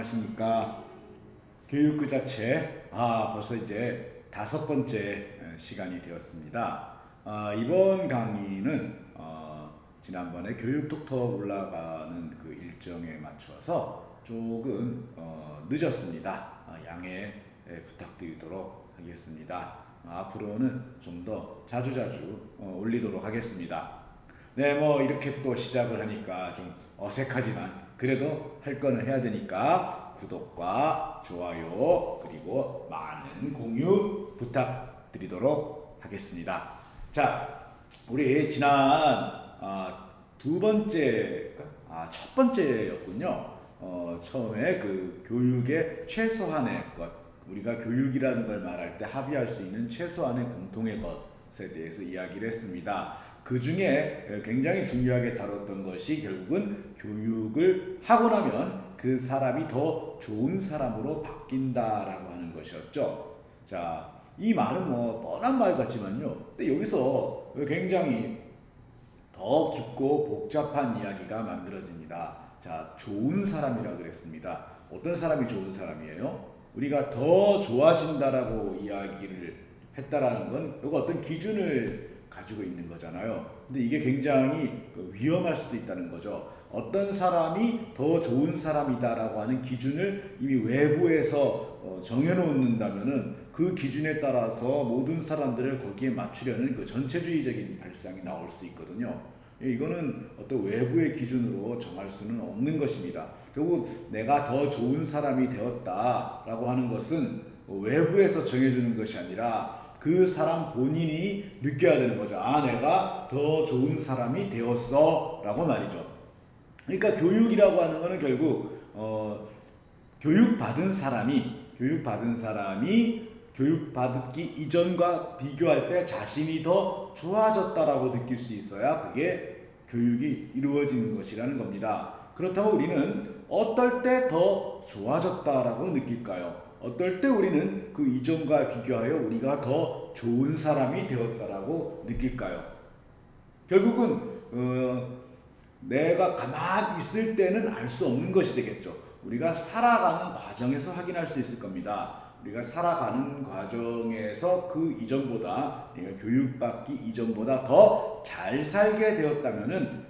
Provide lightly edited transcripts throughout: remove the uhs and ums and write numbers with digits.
안녕하십니까. 교육 그 자체, 벌써 이제 5번째 시간이 되었습니다. 이번 강의는 지난번에 교육 톡톡 올라가는 그 일정에 맞춰서 조금 늦었습니다. 양해 부탁드리도록 하겠습니다. 앞으로는 좀 더 자주자주 올리도록 하겠습니다. 네, 뭐 이렇게 또 시작을 하니까 좀 어색하지만 그래도 할 거는 해야 되니까 구독과 좋아요 그리고 많은 공유 부탁드리도록 하겠습니다. 자, 우리 지난 첫 번째였군요. 처음에 그 교육의 최소한의 것, 우리가 교육이라는 걸 말할 때 합의할 수 있는 최소한의 공통의 것에 대해서 이야기를 했습니다. 그 중에 굉장히 중요하게 다뤘던 것이 결국은 교육을 하고 나면 그 사람이 더 좋은 사람으로 바뀐다라고 하는 것이었죠. 자, 이 말은 뭐 뻔한 말 같지만요. 근데 여기서 굉장히 더 깊고 복잡한 이야기가 만들어집니다. 자, 좋은 사람이라고 그랬습니다. 어떤 사람이 좋은 사람이에요? 우리가 더 좋아진다라고 이야기를 했다라는 건 이거 어떤 기준을 가지고 있는 거잖아요. 근데 이게 굉장히 위험할 수도 있다는 거죠. 어떤 사람이 더 좋은 사람이다라고 하는 기준을 이미 외부에서 정해놓는다면은 그 기준에 따라서 모든 사람들을 거기에 맞추려는 그 전체주의적인 발상이 나올 수 있거든요. 이거는 어떤 외부의 기준으로 정할 수는 없는 것입니다. 결국 내가 더 좋은 사람이 되었다라고 하는 것은 외부에서 정해주는 것이 아니라 그 사람 본인이 느껴야 되는 거죠. 내가 더 좋은 사람이 되었어 라고 말이죠. 그러니까 교육이라고 하는 거는 결국 교육받은 사람이 교육받기 이전과 비교할 때 자신이 더 좋아졌다라고 느낄 수 있어야 그게 교육이 이루어지는 것이라는 겁니다. 그렇다면 우리는 어떨 때 더 좋아졌다라고 느낄까요? 어떨 때 우리는 그 이전과 비교하여 우리가 더 좋은 사람이 되었다라고 느낄까요? 결국은 내가 가만히 있을 때는 알 수 없는 것이 되겠죠. 우리가 살아가는 과정에서 확인할 수 있을 겁니다. 우리가 살아가는 과정에서 그 이전보다, 교육받기 이전보다 더 잘 살게 되었다면은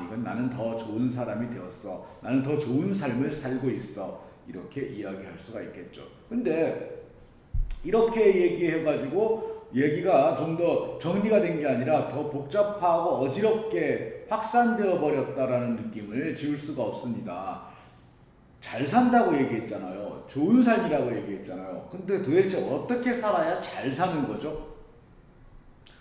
이건 나는 더 좋은 사람이 되었어. 나는 더 좋은 삶을 살고 있어. 이렇게 이야기할 수가 있겠죠. 근데 이렇게 얘기해가지고 얘기가 좀 더 정리가 된 게 아니라 더 복잡하고 어지럽게 확산되어 버렸다라는 느낌을 지울 수가 없습니다. 잘 산다고 얘기했잖아요. 좋은 삶이라고 얘기했잖아요. 근데 도대체 어떻게 살아야 잘 사는 거죠?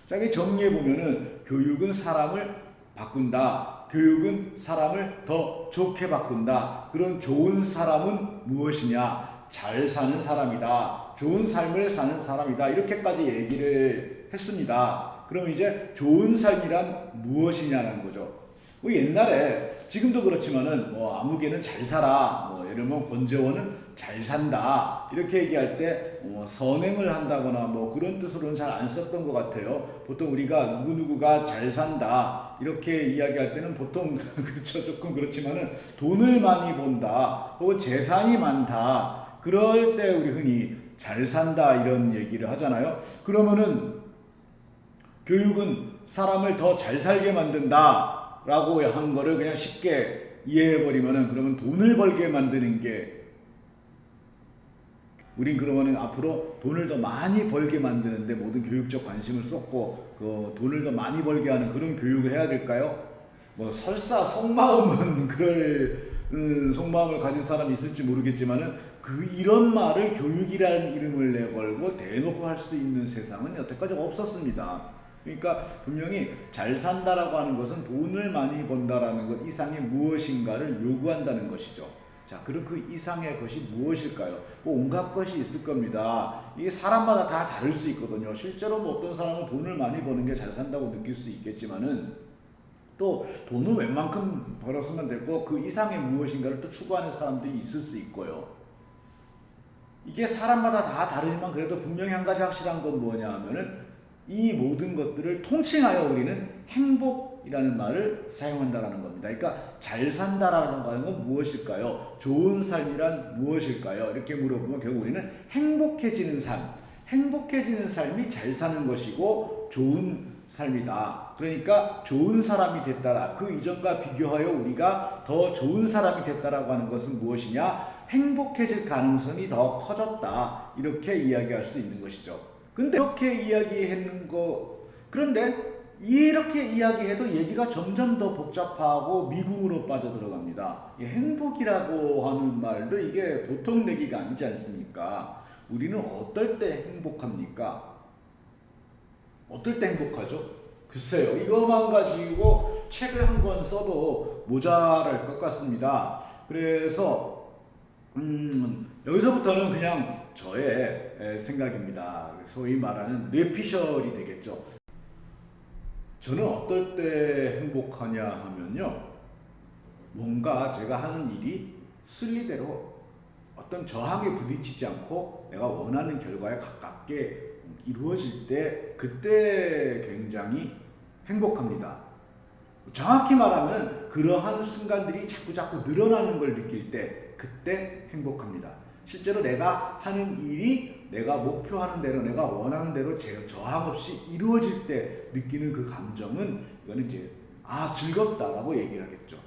자, 이게 정리해보면은 교육은 사람을 바꾼다. 교육은 사람을 더 좋게 바꾼다. 그런 좋은 사람은 무엇이냐? 잘 사는 사람이다. 좋은 삶을 사는 사람이다. 이렇게까지 얘기를 했습니다. 그럼 이제 좋은 삶이란 무엇이냐는 거죠. 뭐 옛날에 지금도 그렇지만은 아무개는 잘 살아, 예를 들면 권재원은 잘 산다 이렇게 얘기할 때 선행을 한다거나 그런 뜻으로는 잘 안 썼던 것 같아요. 보통 우리가 누구누구가 잘 산다 이렇게 이야기할 때는 보통 그렇죠, 조금 그렇지만은 돈을 많이 번다 혹은 재산이 많다 그럴 때 우리 흔히 잘 산다 이런 얘기를 하잖아요. 그러면은 교육은 사람을 더 잘 살게 만든다 라고 하는 거를 그냥 쉽게 이해해버리면은 그러면 돈을 벌게 만드는 게 우린 그러면은 앞으로 돈을 더 많이 벌게 만드는데 모든 교육적 관심을 쏟고 그 돈을 더 많이 벌게 하는 그런 교육을 해야 될까요? 설사 속마음은 그럴 속마음을 가진 사람이 있을지 모르겠지만은 이런 말을 교육이라는 이름을 내걸고 대놓고 할 수 있는 세상은 여태까지 없었습니다. 그러니까 분명히 잘 산다라고 하는 것은 돈을 많이 번다라는 것 이상의 무엇인가를 요구한다는 것이죠. 자, 그럼 그 이상의 것이 무엇일까요? 온갖 것이 있을 겁니다. 이게 사람마다 다 다를 수 있거든요. 실제로 어떤 사람은 돈을 많이 버는 게 잘 산다고 느낄 수 있겠지만은 또 돈은 웬만큼 벌었으면 됐고 그 이상의 무엇인가를 또 추구하는 사람들이 있을 수 있고요. 이게 사람마다 다 다르지만 그래도 분명히 한 가지 확실한 건 뭐냐 하면은 이 모든 것들을 통칭하여 우리는 행복이라는 말을 사용한다라는 겁니다. 그러니까 잘 산다라는 건 무엇일까요? 좋은 삶이란 무엇일까요? 이렇게 물어보면 결국 우리는 행복해지는 삶, 행복해지는 삶이 잘 사는 것이고 좋은 삶이다. 그러니까 좋은 사람이 됐다라. 그 이전과 비교하여 우리가 더 좋은 사람이 됐다라고 하는 것은 무엇이냐? 행복해질 가능성이 더 커졌다. 이렇게 이야기할 수 있는 것이죠. 근데 이렇게 이야기하는 거, 그런데 이렇게 이야기해도 얘기가 점점 더 복잡하고 미궁으로 빠져들어갑니다. 행복이라고 하는 말도 이게 보통 내기가 아니지 않습니까? 우리는 어떨 때 행복합니까? 어떨 때 행복하죠? 글쎄요, 이것만 가지고 책을 한 권 써도 모자랄 것 같습니다. 그래서 여기서부터는 그냥 저의 생각입니다. 소위 말하는 뇌피셜이 되겠죠. 저는 어떨 때 행복하냐 하면요, 뭔가 제가 하는 일이 순리대로 어떤 저항에 부딪히지 않고 내가 원하는 결과에 가깝게 이루어질 때, 그때 굉장히 행복합니다. 정확히 말하면 그러한 순간들이 자꾸 늘어나는 걸 느낄 때, 그때 행복합니다. 실제로 내가 하는 일이 내가 목표하는 대로, 내가 원하는 대로 저항 없이 이루어질 때 느끼는 그 감정은, 이거는 이제 즐겁다라고 얘기를 하겠죠.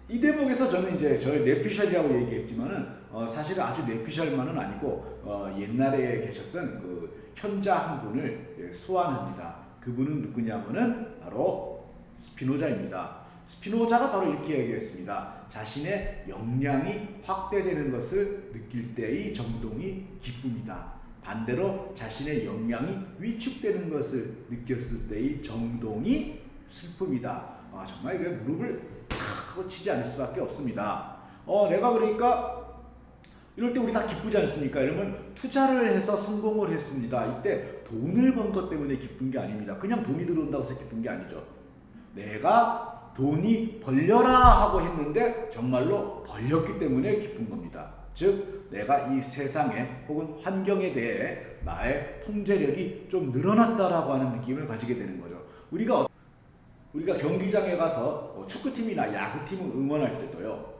이 대목에서 저는 이제 저희 뇌피셜이라고 얘기했지만은 사실은 아주 뇌피셜만은 아니고 옛날에 계셨던 그 현자 한 분을 소환합니다. 그분은 누구냐면은 바로 스피노자입니다. 스피노자가 바로 이렇게 얘기했습니다. 자신의 역량이 확대되는 것을 느낄 때의 정동이 기쁨이다. 반대로 자신의 역량이 위축되는 것을 느꼈을 때의 정동이 슬픔이다. 정말 이게 무릎을 탁 하고 치지 않을 수밖에 없습니다. 내가 그러니까 이럴 때 우리 다 기쁘지 않습니까? 이러면 투자를 해서 성공을 했습니다. 이때 돈을 번 것 때문에 기쁜 게 아닙니다. 그냥 돈이 들어온다고 해서 기쁜 게 아니죠. 내가 돈이 벌려라 하고 했는데 정말로 벌렸기 때문에 기쁜 겁니다. 즉 내가 이 세상에 혹은 환경에 대해 나의 통제력이 좀 늘어났다라고 하는 느낌을 가지게 되는 거죠. 우리가 경기장에 가서 축구팀이나 야구팀을 응원할 때도요,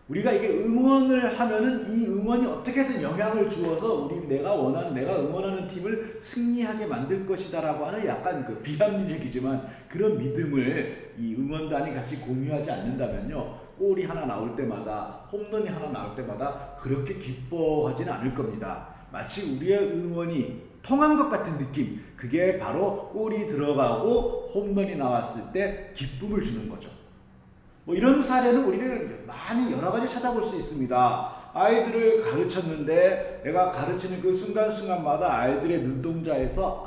우리가 이게 응원을 하면은 이 응원이 어떻게든 영향을 주어서 내가 응원하는 팀을 승리하게 만들 것이다라고 하는 약간 그 비합리적이지만 그런 믿음을 이 응원단이 같이 공유하지 않는다면요, 골이 하나 나올 때마다, 홈런이 하나 나올 때마다 그렇게 기뻐하지는 않을 겁니다. 마치 우리의 응원이 통한 것 같은 느낌, 그게 바로 골이 들어가고 홈런이 나왔을 때 기쁨을 주는 거죠. 이런 사례는 우리는 많이 여러 가지 찾아볼 수 있습니다. 아이들을 가르쳤는데 내가 가르치는 그 순간순간마다 아이들의 눈동자에서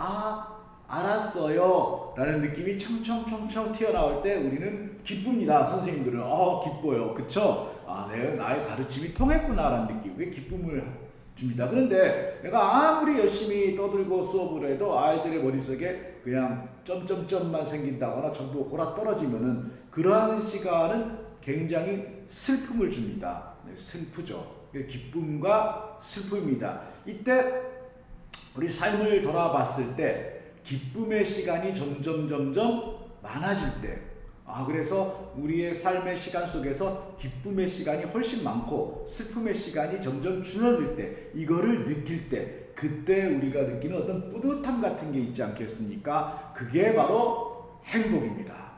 알았어요 라는 느낌이 청청청청 튀어나올 때 우리는 기쁩니다. 선생님들은 기뻐요. 그쵸? 나의 가르침이 통했구나 라는 느낌, 그게 기쁨을 줍니다. 그런데 내가 아무리 열심히 떠들고 수업을 해도 아이들의 머릿속에 그냥 점점점만 생긴다거나 전부 골아 떨어지면은 그러한 시간은 굉장히 슬픔을 줍니다. 슬프죠. 기쁨과 슬픔입니다. 이때 우리 삶을 돌아봤을 때 기쁨의 시간이 점점 많아질 때, 그래서 우리의 삶의 시간 속에서 기쁨의 시간이 훨씬 많고 슬픔의 시간이 점점 줄어들 때, 이거를 느낄 때, 그때 우리가 느끼는 어떤 뿌듯함 같은 게 있지 않겠습니까? 그게 바로 행복입니다.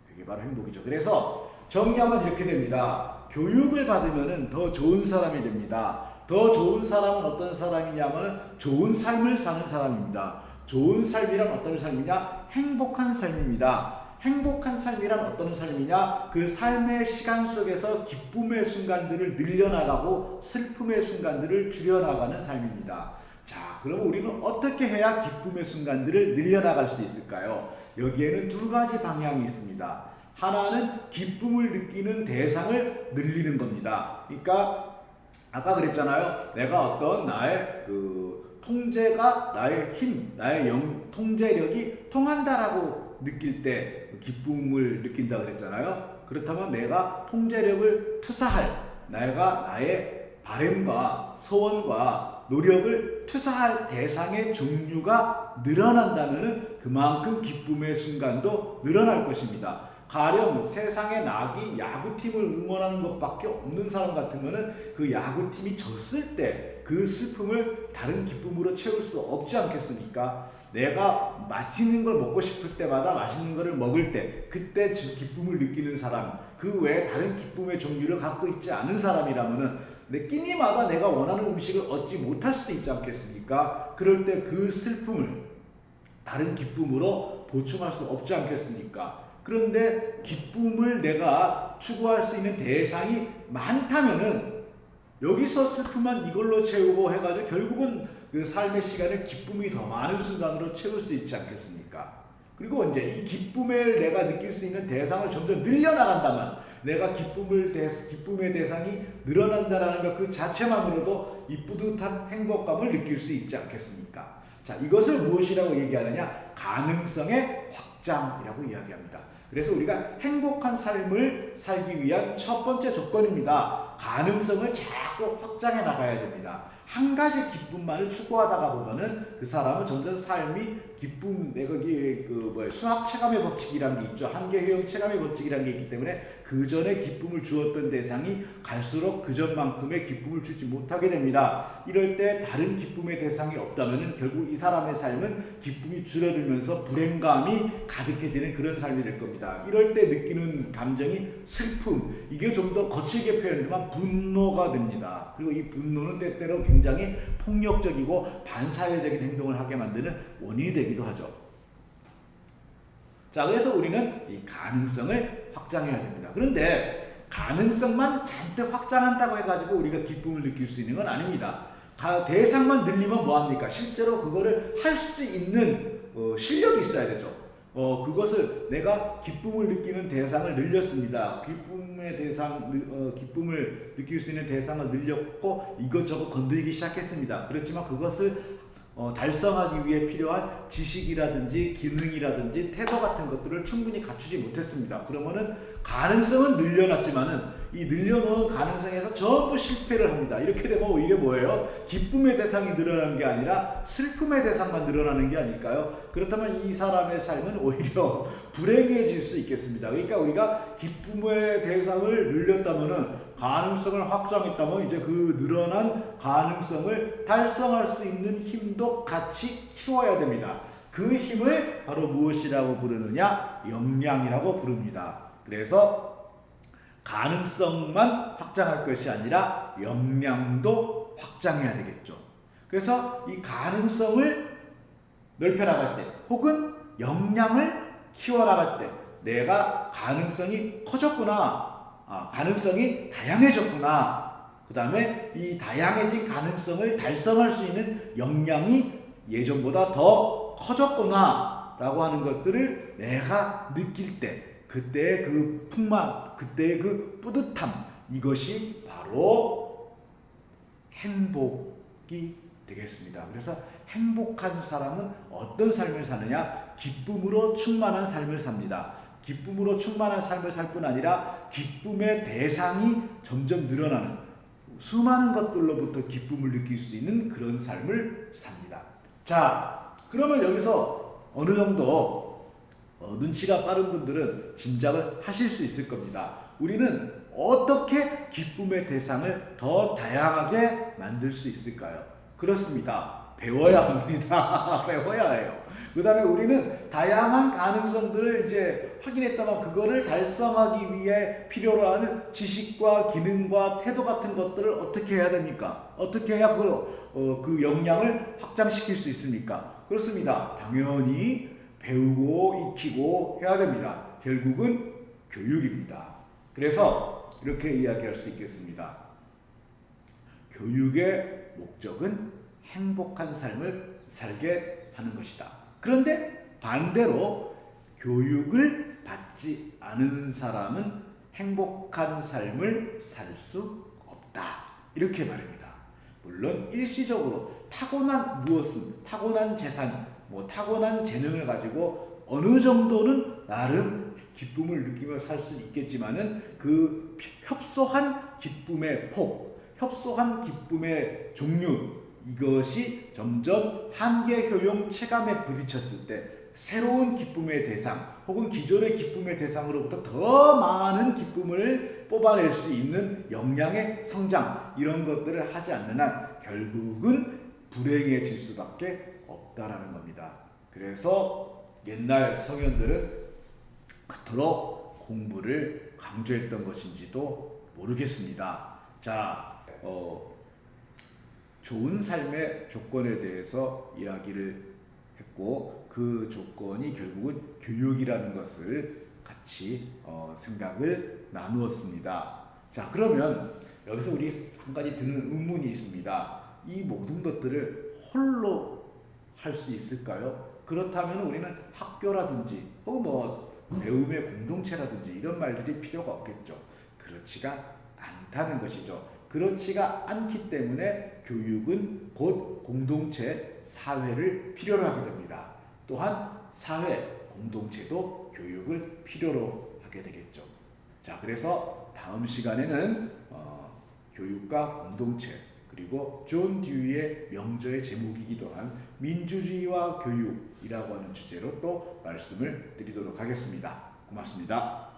그게 바로 행복이죠. 그래서 정리하면 이렇게 됩니다. 교육을 받으면 더 좋은 사람이 됩니다. 더 좋은 사람은 어떤 사람이냐면 좋은 삶을 사는 사람입니다. 좋은 삶이란 어떤 삶이냐? 행복한 삶입니다. 행복한 삶이란 어떤 삶이냐? 그 삶의 시간 속에서 기쁨의 순간들을 늘려나가고 슬픔의 순간들을 줄여나가는 삶입니다. 자, 그럼 우리는 어떻게 해야 기쁨의 순간들을 늘려나갈 수 있을까요? 여기에는 두 가지 방향이 있습니다. 하나는 기쁨을 느끼는 대상을 늘리는 겁니다. 그러니까 아까 그랬잖아요. 내가 어떤 나의 통제가, 나의 힘, 나의 통제력이 통한다라고 느낄 때 기쁨을 느낀다 그랬잖아요. 그렇다면 내가 통제력을 투사할, 내가 나의 바램과 소원과 노력을 투사할 대상의 종류가 늘어난다면 그만큼 기쁨의 순간도 늘어날 것입니다. 가령 세상에 낙이 야구팀을 응원하는 것밖에 없는 사람 같으면 그 야구팀이 졌을 때 그 슬픔을 다른 기쁨으로 채울 수 없지 않겠습니까? 내가 맛있는 걸 먹고 싶을 때마다 맛있는 것을 먹을 때 그때 기쁨을 느끼는 사람, 그 외에 다른 기쁨의 종류를 갖고 있지 않은 사람이라면 내 끼니마다 내가 원하는 음식을 얻지 못할 수도 있지 않겠습니까? 그럴 때 그 슬픔을 다른 기쁨으로 보충할 수 없지 않겠습니까? 그런데 기쁨을 내가 추구할 수 있는 대상이 많다면은 여기서 슬픔만 이걸로 채우고 해가지고 결국은 그 삶의 시간을 기쁨이 더 많은 순간으로 채울 수 있지 않겠습니까? 그리고 이제 이 기쁨을 내가 느낄 수 있는 대상을 점점 늘려나간다면 내가 기쁨의 대상이 늘어난다라는 것 그 자체만으로도 이 뿌듯한 행복감을 느낄 수 있지 않겠습니까? 자, 이것을 무엇이라고 얘기하느냐? 가능성의 확장이라고 이야기합니다. 그래서 우리가 행복한 삶을 살기 위한 첫 번째 조건입니다. 가능성을 자꾸 확장해 나가야 됩니다. 한 가지 기쁨만을 추구하다가 보면은 그 사람은 점점 삶이 기쁨, 내가 수학 체감의 법칙이란 게 있죠. 한계효용 체감의 법칙이란 게 있기 때문에 그 전에 기쁨을 주었던 대상이 갈수록 그 전만큼의 기쁨을 주지 못하게 됩니다. 이럴 때 다른 기쁨의 대상이 없다면은 결국 이 사람의 삶은 기쁨이 줄어들면서 불행감이 가득해지는 그런 삶이 될 겁니다. 이럴 때 느끼는 감정이 슬픔, 이게 좀 더 거칠게 표현되면 분노가 됩니다. 그리고 이 분노는 때때로 굉장히 폭력적이고 반사회적인 행동을 하게 만드는 원인이 되기도 하죠. 자, 그래서 우리는 이 가능성을 확장해야 됩니다. 그런데 가능성만 잔뜩 확장한다고 해가지고 우리가 기쁨을 느낄 수 있는 건 아닙니다. 대상만 늘리면 뭐합니까? 실제로 그거를 할 수 있는 실력이 있어야 되죠. 그것을 내가 기쁨을 느끼는 대상을 늘렸습니다. 기쁨을 느낄 수 있는 대상을 늘렸고 이것저것 건드리기 시작했습니다. 그렇지만 그것을 달성하기 위해 필요한 지식이라든지 기능이라든지 태도 같은 것들을 충분히 갖추지 못했습니다. 그러면은 가능성은 늘려놨지만은 이 늘려놓은 가능성에서 전부 실패를 합니다. 이렇게 되면 오히려 뭐예요? 기쁨의 대상이 늘어나는 게 아니라 슬픔의 대상만 늘어나는 게 아닐까요? 그렇다면 이 사람의 삶은 오히려 불행해질 수 있겠습니다. 그러니까 우리가 기쁨의 대상을 늘렸다면은 가능성을 확장했다면 이제 그 늘어난 가능성을 달성할 수 있는 힘도 같이 키워야 됩니다. 그 힘을 바로 무엇이라고 부르느냐? 역량이라고 부릅니다. 그래서 가능성만 확장할 것이 아니라 역량도 확장해야 되겠죠. 그래서 이 가능성을 넓혀나갈 때 혹은 역량을 키워나갈 때 내가 가능성이 커졌구나, 가능성이 다양해졌구나, 그 다음에 이 다양해진 가능성을 달성할 수 있는 역량이 예전보다 더 커졌구나 라고 하는 것들을 내가 느낄 때 그때의 그 풍만, 그때의 그 뿌듯함, 이것이 바로 행복이 되겠습니다. 그래서 행복한 사람은 어떤 삶을 사느냐? 기쁨으로 충만한 삶을 삽니다. 기쁨으로 충만한 삶을 살 뿐 아니라 기쁨의 대상이 점점 늘어나는 수많은 것들로부터 기쁨을 느낄 수 있는 그런 삶을 삽니다. 자, 그러면 여기서 어느 정도 눈치가 빠른 분들은 짐작을 하실 수 있을 겁니다. 우리는 어떻게 기쁨의 대상을 더 다양하게 만들 수 있을까요? 그렇습니다. 배워야 합니다. 배워야 해요. 그 다음에 우리는 다양한 가능성들을 이제 확인했다만 그거를 달성하기 위해 필요로 하는 지식과 기능과 태도 같은 것들을 어떻게 해야 됩니까? 어떻게 해야 그 역량을 확장시킬 수 있습니까? 그렇습니다. 당연히 배우고 익히고 해야 됩니다. 결국은 교육입니다. 그래서 이렇게 이야기할 수 있겠습니다. 교육의 목적은 행복한 삶을 살게 하는 것이다. 그런데 반대로 교육을 받지 않은 사람은 행복한 삶을 살 수 없다. 이렇게 말입니다. 물론 일시적으로 타고난 재산, 타고난 재능을 가지고 어느 정도는 나름 기쁨을 느끼며 살 수 있겠지만은 그 협소한 기쁨의 폭, 협소한 기쁨의 종류, 이것이 점점 한계 효용 체감에 부딪혔을 때 새로운 기쁨의 대상 혹은 기존의 기쁨의 대상으로부터 더 많은 기쁨을 뽑아낼 수 있는 역량의 성장, 이런 것들을 하지 않는 한 결국은 불행해질 수밖에 없다라는 겁니다. 그래서 옛날 성현들은 그토록 공부를 강조했던 것인지도 모르겠습니다. 자, 좋은 삶의 조건에 대해서 이야기를 했고, 그 조건이 결국은 교육이라는 것을 같이 생각을 나누었습니다. 자, 그러면 여기서 우리 한 가지 드는 의문이 있습니다. 이 모든 것들을 홀로 할 수 있을까요? 그렇다면 우리는 학교라든지 혹은 뭐 배움의 공동체라든지 이런 말들이 필요가 없겠죠. 그렇지가 않다는 것이죠. 그렇지가 않기 때문에 교육은 곧 공동체, 사회를 필요로 하게 됩니다. 또한 사회, 공동체도 교육을 필요로 하게 되겠죠. 자, 그래서 다음 시간에는 교육과 공동체, 그리고 존 듀이의 명저의 제목이기도 한 민주주의와 교육이라고 하는 주제로 또 말씀을 드리도록 하겠습니다. 고맙습니다.